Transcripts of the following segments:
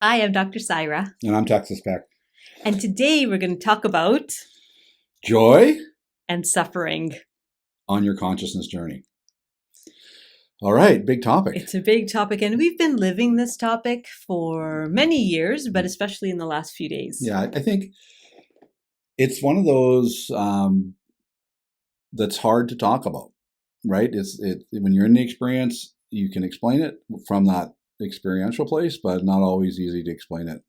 Hi, I'm Dr. Saira, And I'm Texas Peck. and today we're going to talk about Joy and suffering. on your consciousness journey. All right, big topic. It's a big topic, and we've been living this topic for many years, but especially in the last few days. Yeah, I think it's one of those that's hard to talk about, right? It's when you're in the experience, you can explain it from that experiential place, but not always easy to explain it.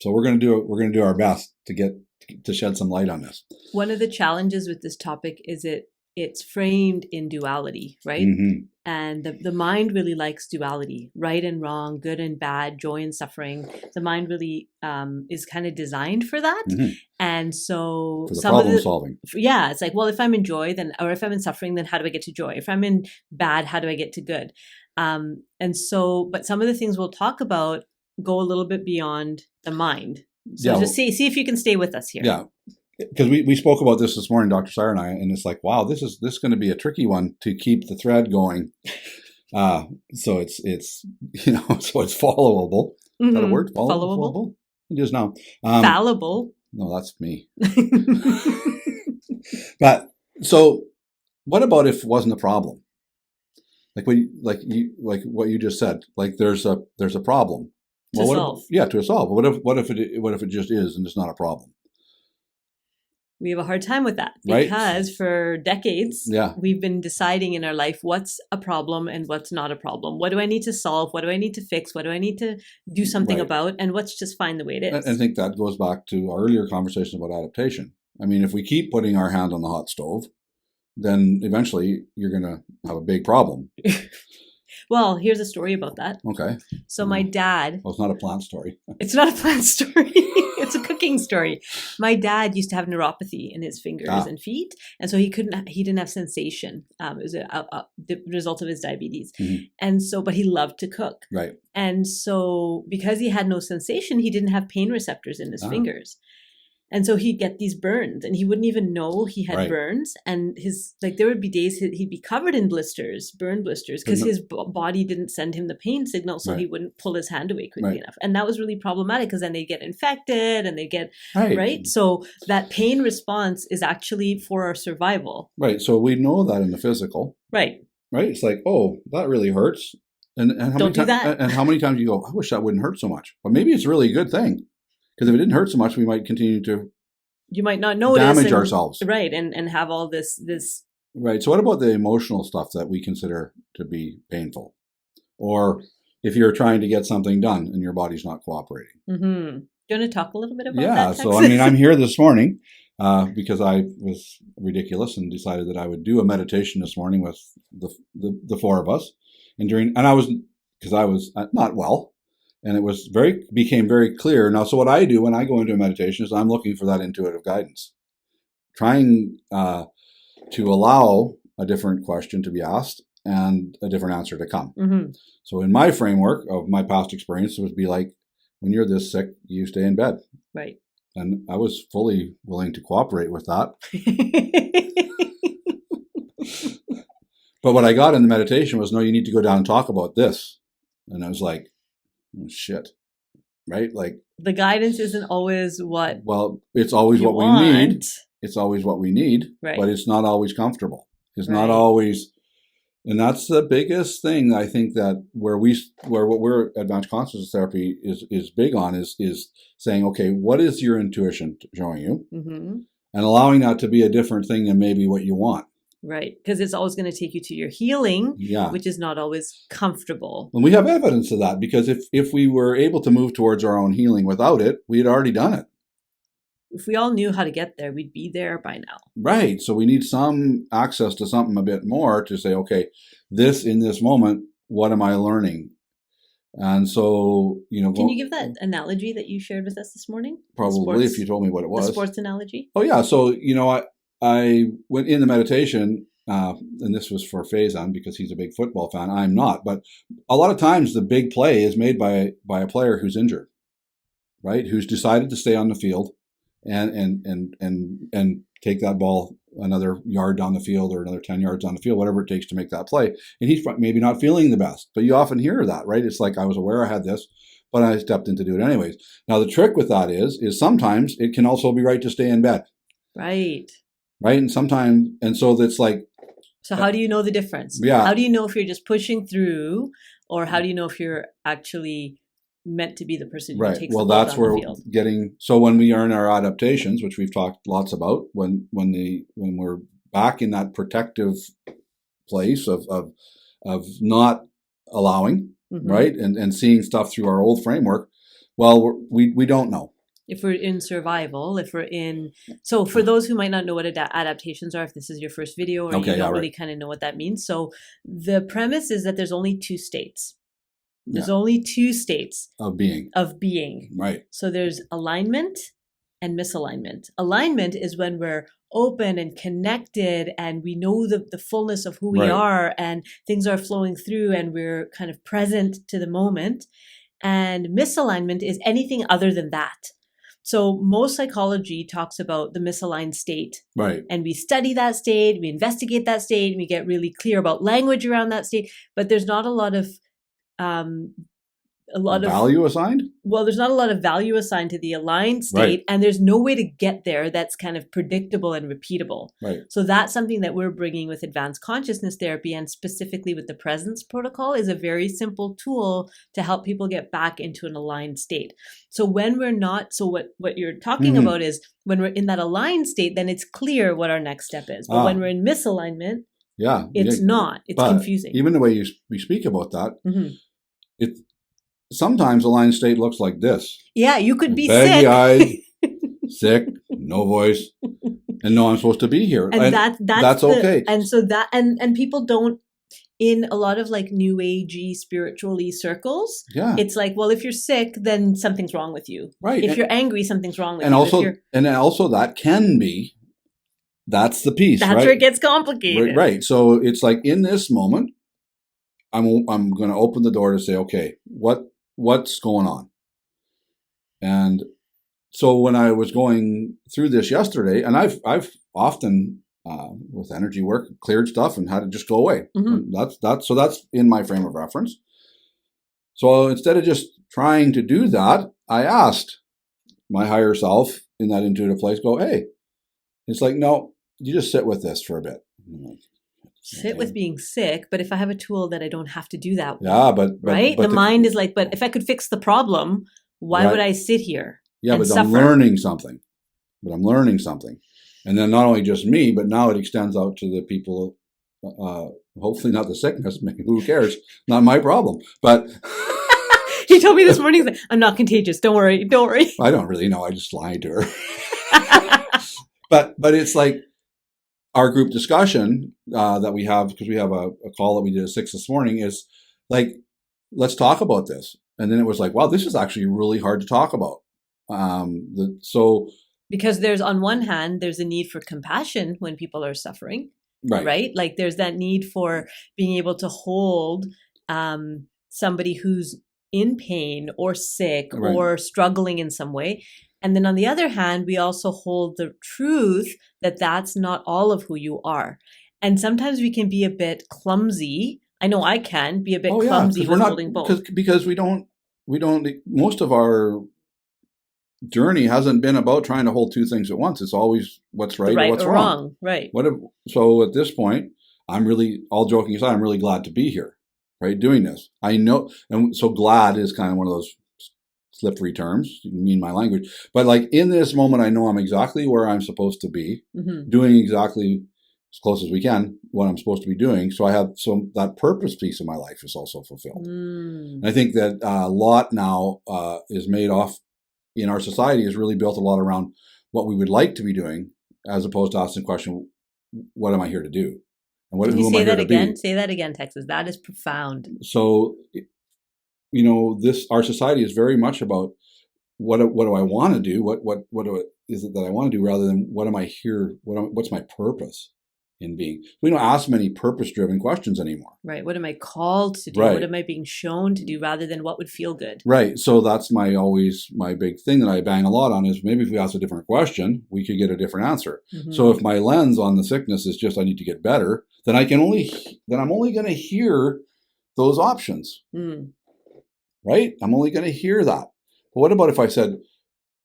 So we're going to do our best to shed some light on this. One of the challenges with this topic is it's framed in duality, right? Mm-hmm. And the mind really likes duality, right and wrong, good and bad, joy and suffering. The mind really is kind of designed for that. Mm-hmm. And so For the problem solving. Yeah, it's like, well, if I'm in joy, then, or if I'm in suffering, then how do I get to joy? If I'm in bad, how do I get to good? And so, but some of the things we'll talk about go a little bit beyond the mind. So just see if you can stay with us here. Yeah. Because we spoke about this morning, Dr. Saira and I, and it's like, wow, this is going to be a tricky one to keep the thread going. So it's so it's followable. Is that a word? Followable? It is now. Fallible. No, that's me. But so what about if it wasn't a problem? Like what you just said, like there's a problem. To solve. To solve. What if it just is and it's not a problem? We have a hard time with that because for decades, we've been deciding in our life what's a problem and what's not a problem. What do I need to solve? What do I need to fix? What do I need to do something about? And what's just fine the way it is? I think that goes back to our earlier conversation about adaptation. I mean, if we keep putting our hand on the hot stove, then eventually you're going to have a big problem. Well, here's a story about that. Okay. So my dad... Well, it's not a plant story. It's not a plant story. It's a cooking story. My dad used to have neuropathy in his fingers and feet. And so he didn't have sensation. It was the result of his diabetes. Mm-hmm. And so, but he loved to cook. Right. And so because he had no sensation, he didn't have pain receptors in his fingers. And so he'd get these burns and he wouldn't even know he had burns. And there would be days he'd be covered in burn blisters, because his body didn't send him the pain signal. So he wouldn't pull his hand away quickly enough. And that was really problematic, because then they get infected and they get, right? So that pain response is actually for our survival. Right. So we know that in the physical. Right. Right. It's like, oh, that really hurts. And how Don't do that. And how many times you go, I wish that wouldn't hurt so much. But maybe it's really a good thing. Because if it didn't hurt so much, we might continue to damage ourselves. Right. And have all this. Right. So what about the emotional stuff that we consider to be painful? Or if you're trying to get something done and your body's not cooperating. Mm-hmm. Do you want to talk a little bit about that? Yeah. So, I mean, I'm here this morning because I was ridiculous and decided that I would do a meditation this morning with the four of us. Because I was not well. And it became very clear. Now, so what I do when I go into a meditation is I'm looking for that intuitive guidance, trying to allow a different question to be asked and a different answer to come. Mm-hmm. So in my framework of my past experience, it would be like, when you're this sick, you stay in bed. Right. And I was fully willing to cooperate with that. But what I got in the meditation was, no, you need to go down and talk about this. And I was like, oh, shit. Right? Like, the guidance isn't always what. Well, it's always what we need. It's always what we need, but it's not always comfortable. It's not always, and that's the biggest thing I think that where what we're advanced consciousness therapy is big on is saying, okay, what is your intuition showing you, and allowing that to be a different thing than maybe what you want. Right, because it's always going to take you to your healing, which is not always comfortable. And we have evidence of that, because if we were able to move towards our own healing without it, we had already done it. If we all knew how to get there, we'd be there by now. Right. So we need some access to something a bit more to say, okay, in this moment, what am I learning? And so, Can you give that analogy that you shared with us this morning? Probably, if you told me what it was. The sports analogy? Oh, yeah. So, I went in the meditation, and this was for Faison because he's a big football fan. I'm not. But a lot of times the big play is made by a player who's injured, right? Who's decided to stay on the field and take that ball another yard down the field or another 10 yards on the field, whatever it takes to make that play. And he's maybe not feeling the best. But you often hear that, right? It's like, I was aware I had this, but I stepped in to do it anyways. Now, the trick with that is sometimes it can also be right to stay in bed. Right. Right. And sometimes, and so that's like. So how do you know the difference? Yeah. How do you know if you're just pushing through, or how do you know if you're actually meant to be the person who takes the ball that's down where the field? so when we are in our adaptations, which we've talked lots about, when we're back in that protective place of not allowing, right, and seeing stuff through our old framework, well, we don't know. If we're in survival, so for those who might not know what adaptations are, if this is your first video or you don't really kind of know what that means. So the premise is that there's only two states. There's only two states of being. Right. So there's alignment and misalignment. Alignment is when we're open and connected and we know the fullness of who we are and things are flowing through and we're kind of present to the moment. And misalignment is anything other than that. So most psychology talks about the misaligned state. Right. And we study that state, we investigate that state, and we get really clear about language around that state. But there's not a lot of value assigned? Well, there's not a lot of value assigned to the aligned state, and there's no way to get there that's kind of predictable and repeatable. Right. So that's something that we're bringing with advanced consciousness therapy, and specifically with the presence protocol, is a very simple tool to help people get back into an aligned state. So when we're not, so what you're talking about is when we're in that aligned state, then it's clear what our next step is. But when we're in misalignment, it's not. It's confusing. Even the way we speak about that, sometimes aligned state looks like this. Yeah, you could be baggy-eyed, sick, no voice, and no, I'm supposed to be here. And that's okay. And so and people don't, in a lot of like new agey, spiritually circles, it's like, well, if you're sick, then something's wrong with you. Right. If you're angry, something's wrong with you. And also that can be, that's the piece, That's where it gets complicated. Right. So it's like in this moment, I'm going to open the door to say, okay, what's going on? And so when I was going through this yesterday, and I've often with energy work cleared stuff and had it just go away. So that's in my frame of reference. So instead of just trying to do that, I asked my higher self in that intuitive place, go, hey, it's like, no, you just sit with this for a bit. Sit with being sick, but if I have a tool that I don't have to do that with, but the mind is like, but if I could fix the problem, why would I sit here? But suffer? I'm learning something. And then not only just me, but now it extends out to the people, hopefully not the sickness, who cares? Not my problem. But he told me this morning, like, I'm not contagious. Don't worry. I don't really know. I just lied to her. But it's like, our group discussion that we have, because we have a call that we did at 6 this morning, is like, let's talk about this. And then it was like, wow, this is actually really hard to talk about. Because there's, on one hand, there's a need for compassion when people are suffering, right? Like there's that need for being able to hold somebody who's in pain or sick or struggling in some way. And then on the other hand, we also hold the truth that that's not all of who you are. And sometimes we can be a bit clumsy. I know I can be a bit clumsy with holding both. Because we don't, most of our journey hasn't been about trying to hold two things at once. It's always what's right or what's wrong. Right. So at this point, I'm really, all joking aside, I'm really glad to be here, right? Doing this. I know, and so glad is kind of one of those slippery terms, you mean my language, but like in this moment, I know I'm exactly where I'm supposed to be, doing exactly as close as we can what I'm supposed to be doing. So that purpose piece of my life is also fulfilled. And I think that a lot now is made off in our society, is really built a lot around what we would like to be doing, as opposed to asking the question, what am I here to do? And Can you say that again? Say that again, Texas. That is profound. So, our society is very much about what do I want to do? What is it that I want to do, rather than what am I here? What's my purpose in being? We don't ask many purpose-driven questions anymore. Right. What am I called to do? What am I being shown to do, rather than what would feel good? Right. So that's my big thing that I bang a lot on, is maybe if we ask a different question, we could get a different answer. So if my lens on the sickness is just I need to get better, then I'm only going to hear those options. right? I'm only going to hear that. But what about if I said,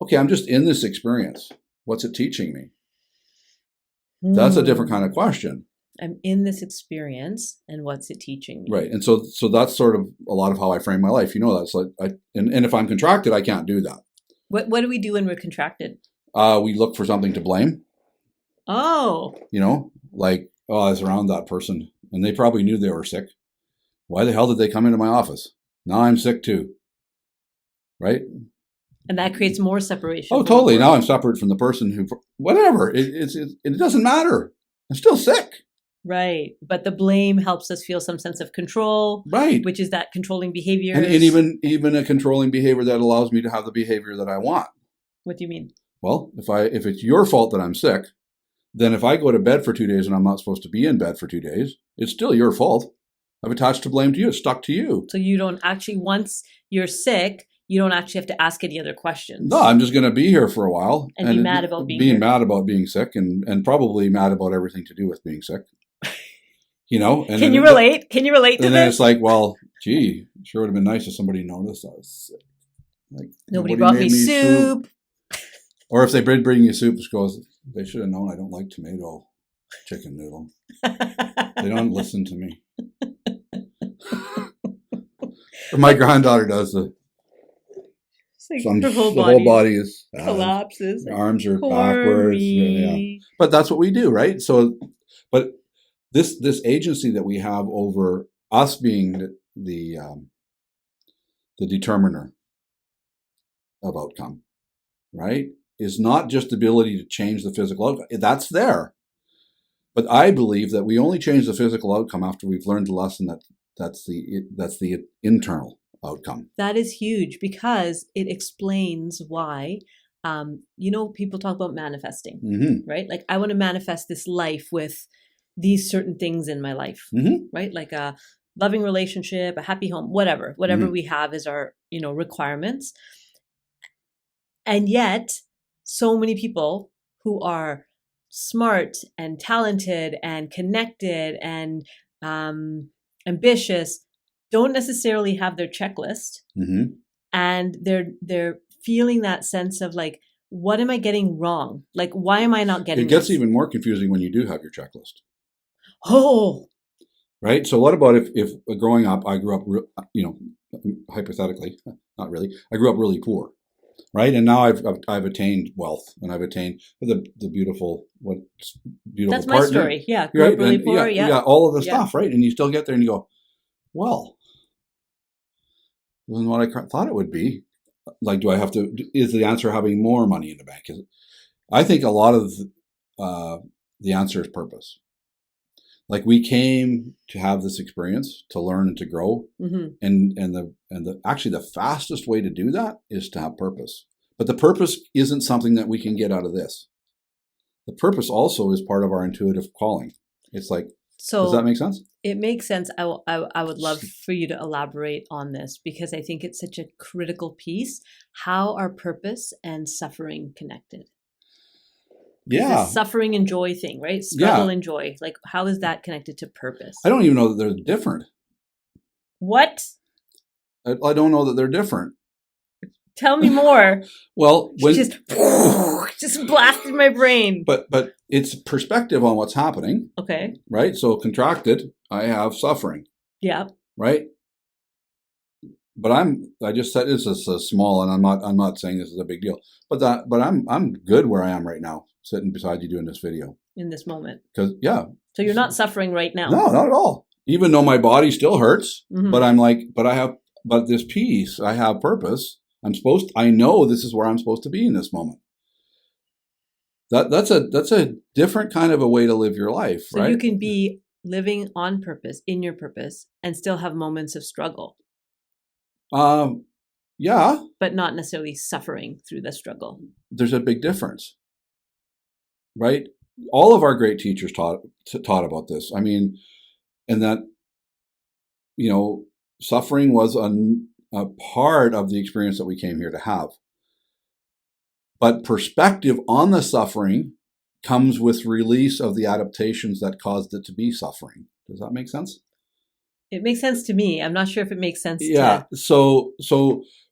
okay, I'm just in this experience. What's it teaching me? That's a different kind of question. I'm in this experience, and what's it teaching me? Right. And so that's sort of a lot of how I frame my life. You know, that's like, and if I'm contracted, I can't do that. What do we do when we're contracted? We look for something to blame. Oh. You know, like, oh, I was around that person and they probably knew they were sick. Why the hell did they come into my office? Now I'm sick too. Right? And that creates more separation. Oh, totally. Now I'm separate from the person who, whatever. It doesn't matter. I'm still sick. Right. But the blame helps us feel some sense of control. Right. Which is that controlling behavior. And even a controlling behavior that allows me to have the behavior that I want. What do you mean? Well, if it's your fault that I'm sick, then if I go to bed for 2 days and I'm not supposed to be in bed for 2 days, it's still your fault. I've attached the blame to you. It's stuck to you. So you don't actually, once you're sick, you don't actually have to ask any other questions. No, I'm just going to be here for a while. And be mad about being mad about being sick and probably mad about everything to do with being sick. You know? And Can you relate? Can you relate to this? And then it's like, well, gee, sure would have been nice if somebody noticed I was sick. Like, nobody brought me soup. Or if they did bring you soup, it goes, they should have known I don't like tomato chicken noodle. They don't listen to me. My granddaughter does the whole body is collapses. Arms are backwards. Yeah. But that's what we do, right? So, but this agency that we have over us being the determiner of outcome, right, is not just the ability to change the physical outcome. That's there. But I believe that we only change the physical outcome after we've learned the lesson that's the internal outcome. That is huge because it explains why, people talk about manifesting, right? Like, I want to manifest this life with these certain things in my life, right? Like a loving relationship, a happy home, whatever we have is our, requirements. And yet so many people who are smart and talented and connected and ambitious don't necessarily have their checklist, and they're feeling that sense of like, what am I getting wrong? Like, why am I not getting? It gets even more confusing when you do have your checklist. Oh, right. So what about if growing up, I grew up, hypothetically, not really, I grew up really poor, right? And now I've attained wealth, and I've attained the beautiful That's partner. My story. Yeah, grew up really poor. Yeah, all of the stuff, right? And you still get there, and you go, well, than what I thought it would be. Like, is the answer having more money in the bank? I think a lot of the answer is purpose. Like, we came to have this experience, to learn and to grow. And actually the fastest way to do that is to have purpose. But the purpose isn't something that we can get out of this. The purpose also is part of our intuitive calling. It's like, does that make sense? It makes sense. I would love for you to elaborate on this because I think it's such a critical piece. How are purpose and suffering connected? Yeah. Suffering and joy thing, right? Struggle and joy. Like, how is that connected to purpose? I don't even know that they're different. What? I don't know that they're different. Tell me more. Well, just blasted my brain. But it's perspective on what's happening. Okay. Right? So contracted, I have suffering. Yeah. Right? But I just said this is small, and I'm not saying this is a big deal. But I'm good where I am right now, sitting beside you doing this video. In this moment. So you're not suffering right now. No, not at all. Even though my body still hurts, but I'm like, but this piece, I have purpose. I know this is where I'm supposed to be in this moment. That's a different kind of a way to live your life, right? So you can be living on purpose, in your purpose, and still have moments of struggle. Yeah. But not necessarily suffering through the struggle. There's a big difference, right? All of our great teachers taught about this. I mean, and that, suffering was a part of the experience that we came here to have. But perspective on the suffering comes with release of the adaptations that caused it to be suffering. Does that make sense? It makes sense to me. I'm not sure if it makes sense Yeah. to So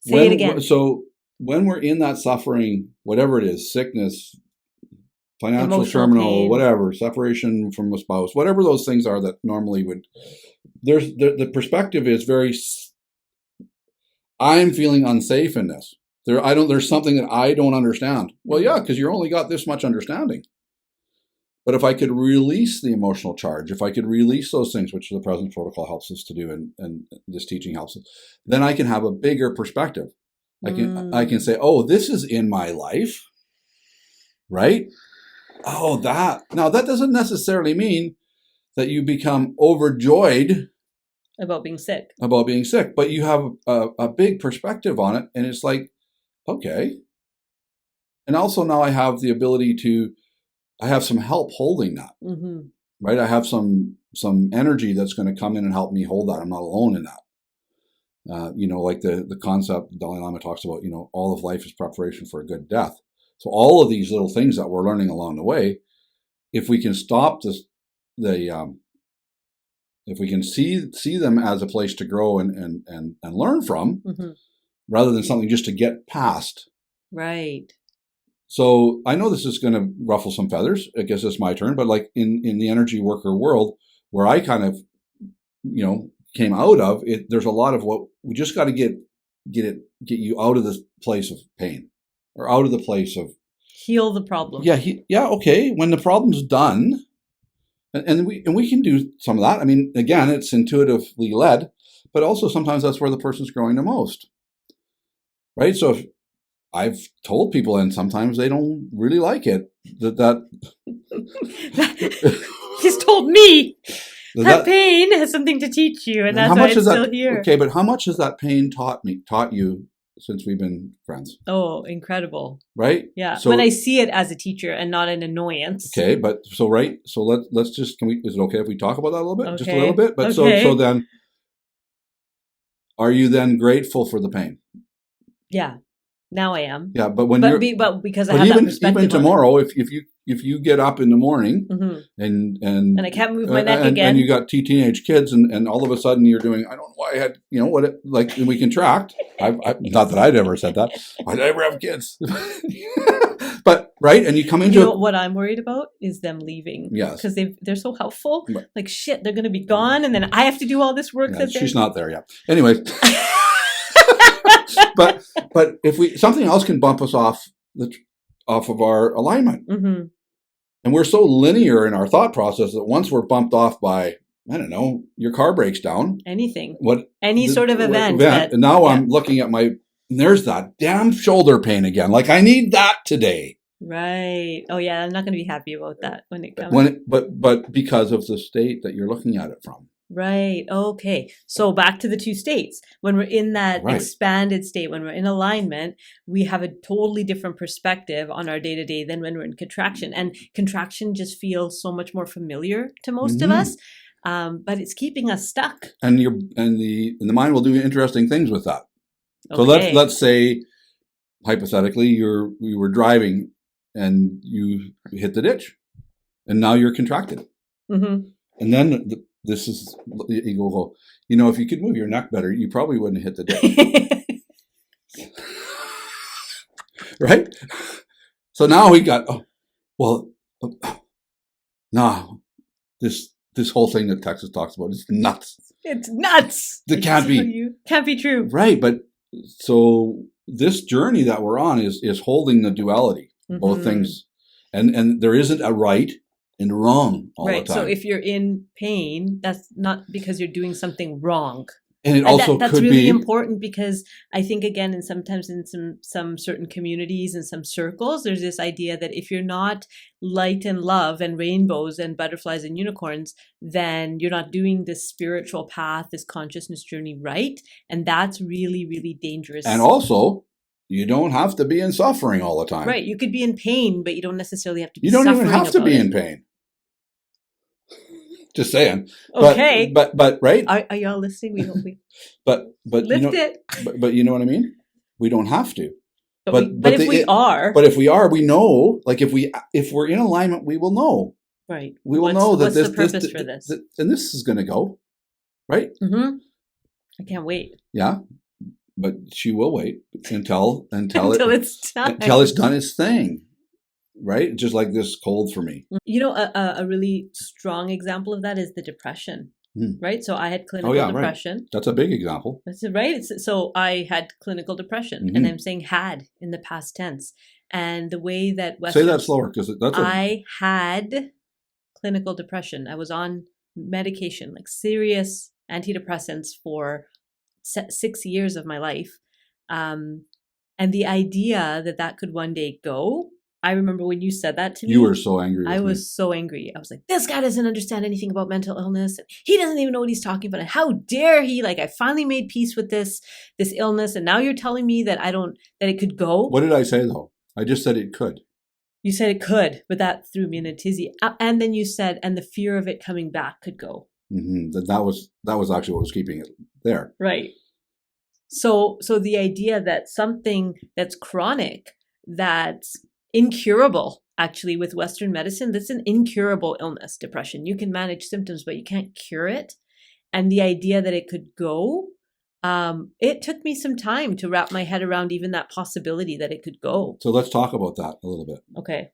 say it again. So when we're in that suffering, whatever it is, sickness, financial Emotional terminal, pain. whatever, separation from a spouse, whatever those things are that normally would, the perspective is very, I'm feeling unsafe in this. There's something that I don't understand. Well, yeah, because you only got this much understanding. But if I could release the emotional charge, if I could release those things, which the presence protocol helps us to do, and this teaching helps us, then I can have a bigger perspective. I can say, oh, this is in my life, right? Oh, that doesn't necessarily mean that you become overjoyed about being sick. But you have a big perspective on it, and it's like, okay. And also now I have the ability I have some help holding that, right? I have some energy that's going to come in and help me hold that. I'm not alone in that. Like the concept Dalai Lama talks about, all of life is preparation for a good death. So all of these little things that we're learning along the way, if we can stop if we can see them as a place to grow and learn from, rather than something just to get past. Right. So I know this is going to ruffle some feathers. I guess it's my turn, but like in the energy worker world, where I kind of, came out of it, there's a lot of what we just got to get you out of this place of pain, or out of the place of heal the problem. Yeah. Okay. When the problem's done, and we can do some of that. I mean, again, it's intuitively led, but also sometimes that's where the person's growing the most, right? So if I've told people, and sometimes they don't really like it, that he's told me that pain has something to teach you, and that's why it's still here. Okay, but how much has that pain taught you since we've been friends? Oh, incredible! Right? Yeah. So when I see it as a teacher and not an annoyance. Okay, but so let's just is it okay if we talk about that a little bit, just a little bit? But okay. so then, are you then grateful for the pain? Yeah. Now I am. Yeah, but because I have that perspective. Even tomorrow, if you get up in the morning and I can't move my neck again, and you got teenage kids, and all of a sudden you're doing, I don't know why I had, and we contract. Not that I'd ever said that. I'd ever have kids. But right, and you come into what I'm worried about is them leaving. Yes, because they're so helpful. Right. Like shit, they're going to be gone, and then I have to do all this work. Yeah, she's not there yet. Anyways. but if something else can bump us off of our alignment, and we're so linear in our thought process that once we're bumped off by, I don't know, your car breaks down, any sort of event, and now I'm looking at there's that damn shoulder pain again. Like I need that today. Right. Oh yeah, I'm not going to be happy about that when it comes. But because of the state that you're looking at it from. Right. Okay. So back to the two states. When we're in that expanded state, when we're in alignment, we have a totally different perspective on our day-to-day than when we're in contraction. And contraction just feels so much more familiar to most of us, but it's keeping us stuck. And the mind will do interesting things with that. So let's say, hypothetically, you were driving and you hit the ditch, and now you're contracted. And then this is, you go, if you could move your neck better, you probably wouldn't hit the ditch. Right? So now we got, this whole thing that Texas talks about is nuts. It's nuts. It can't be. Can't be true. Right. But so this journey that we're on is holding the duality, both things. And there isn't a right and wrong all the time. So if you're in pain, that's not because you're doing something wrong. And it also that's could really be important, because I think, again, and sometimes in some certain communities and some circles, there's this idea that if you're not light and love and rainbows and butterflies and unicorns, then you're not doing this spiritual path, this consciousness journey right. And that's really, really dangerous. And also, you don't have to be in suffering all the time. Right. You could be in pain, but you don't necessarily have to be suffering. You don't even have to be in pain. Just saying. Okay. But right? Are y'all listening? We hope we but lift it. But you know what I mean? We don't have to. But if we are, we know, like if we're in alignment, we will know. Right. We will know that what's the purpose for this? And this is going to go. right? Mm-hmm. I can't wait. Yeah, but she will wait until Until it's done. until it's done its thing, right? Just like this cold for me. You know, a really strong example of that is the depression, right? So I had clinical depression. Right. That's a big example. That's it, right? So I had clinical depression, and I'm saying had in the past tense. And the way that Say that slower, because that's I had clinical depression. I was on medication, like serious antidepressants for 6 years of my life. And the idea that that could one day go, I remember when you said that to me. You were so angry. I was so angry. I was like, this guy doesn't understand anything about mental illness. He doesn't even know what he's talking about. And how dare he? Like, I finally made peace with this illness. And now you're telling me that that it could go. What did I say though? I just said it could. You said it could, but that threw me in a tizzy. And then you said, and the fear of it coming back could go. That was actually what was keeping it there. Right. So the idea that something that's chronic, that's incurable, actually, with Western medicine, that's an incurable illness, depression. You can manage symptoms, but you can't cure it. And the idea that it could go, it took me some time to wrap my head around even that possibility that it could go. So let's talk about that a little bit. Okay.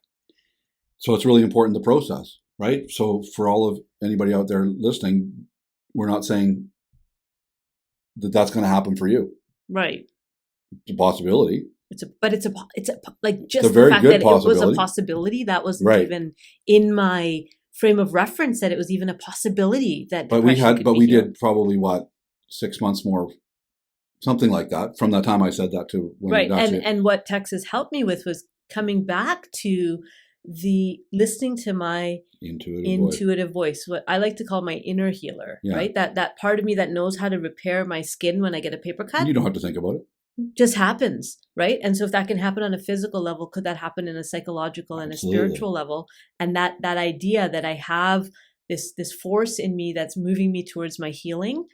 So it's really important, the process, right? So for all of anybody out there listening, we're not saying that that's going to happen for you. Right. It's a possibility. It's a like just it's a very the fact good that it was a possibility that wasn't even in my frame of reference, that it was even a possibility that. But we did probably 6 months more, something like that, from the time I said that to when right. And what Texas helped me with was coming back to the listening to my intuitive voice, what I like to call my inner healer, right? That part of me that knows how to repair my skin when I get a paper cut. And you don't have to think about it. Just happens, right? And so if that can happen on a physical level, could that happen in a psychological and a spiritual level? And that idea that I have this force in me that's moving me towards my healing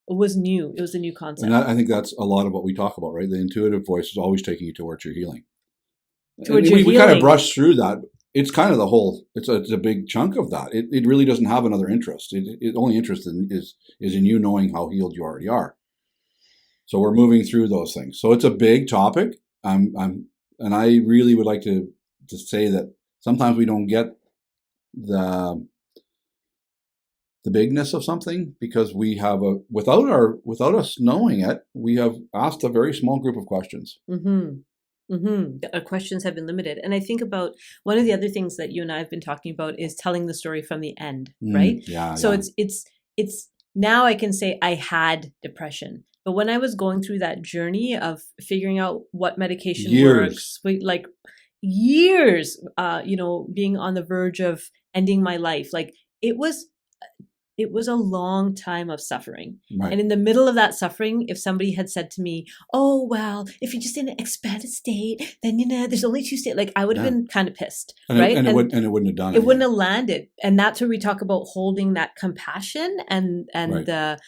was new. It was a new concept. And I think that's a lot of what we talk about, right? The intuitive voice is always taking you towards your healing. We kind of brush through that. It's kind of the whole, it's a big chunk of that. It really doesn't have another interest. It only interest is in you knowing how healed you already are. So we're moving through those things. So it's a big topic. And I really would like to say that sometimes we don't get the bigness of something because we have without us knowing it, we have asked a very small group of questions. Our questions have been limited. And I think about one of the other things that you and I have been talking about is telling the story from the end, right? So it's now I can say I had depression. But when I was going through that journey of figuring out what medication works, like years, being on the verge of ending my life, like it was a long time of suffering. Right. And in the middle of that suffering, if somebody had said to me, oh, well, if you're just in an expanded state, then, there's only 2 states, like I would have been kind of pissed, right? And it wouldn't have done it. It wouldn't have landed. And that's where we talk about holding that compassion and the,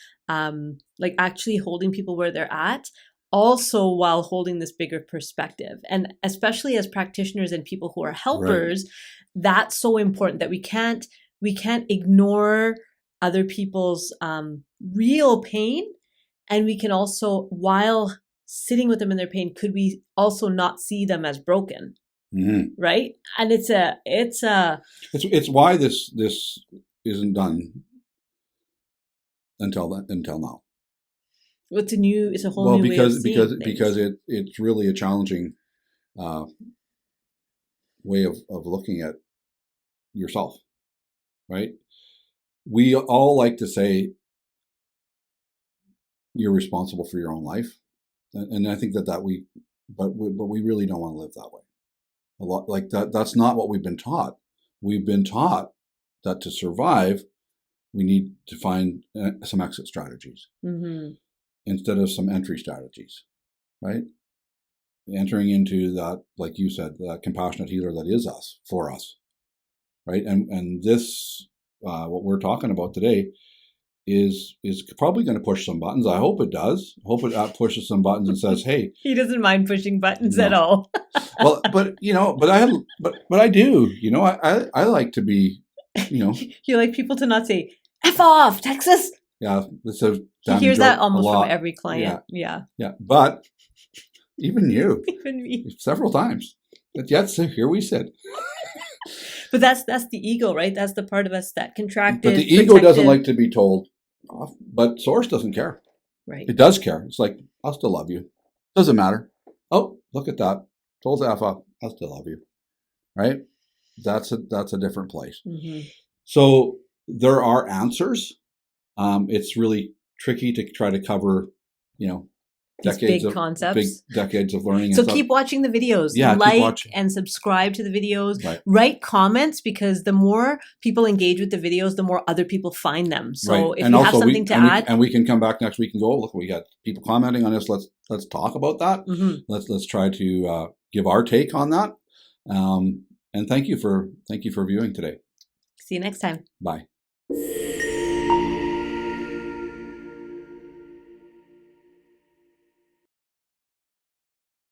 like actually holding people where they're at, also while holding this bigger perspective. And especially as practitioners and people who are helpers, that's so important that we can't ignore other people's real pain. And we can also, while sitting with them in their pain, could we also not see them as broken? Right? And it's why this isn't done until now. It's a whole new way of seeing things. Because it's really a challenging way of looking at yourself, right? We all like to say you're responsible for your own life, and I think but we really don't want to live that way. A lot like that. That's not what we've been taught. We've been taught that to survive, we need to find some exit strategies instead of some entry strategies, right? Entering into that, like you said, that compassionate healer that is us, for us, right? And this, what we're talking about today, is probably going to push some buttons. I hope it does. I hope it pushes some buttons and says, "Hey." He doesn't mind pushing buttons at all. Well, but I do. I like to be, You like people to not say "F off, Texas." Yeah, this is He hears that almost from every client. Yeah. Yeah. But even you, Even me. several times. But yet, so here we sit. But that's the ego, right? That's the part of us that contracted. But the ego doesn't like to be told off. But Source doesn't care. Right. It does care. It's like, I'll still love you. Doesn't matter. Oh, look at that. Told F up. I'll still love you. Right? That's a different place. Mm-hmm. So there are answers. It's really tricky to try to cover, decades of concepts. decades of learning. So keep watching the videos. Yeah, like and subscribe to the videos. Right. Write comments, because the more people engage with the videos, the more other people find them. So if you have something to add, and we can come back next week and go, oh, look, we got people commenting on this. Let's talk about that. Mm-hmm. Let's try to give our take on that. And thank you for viewing today. See you next time. Bye.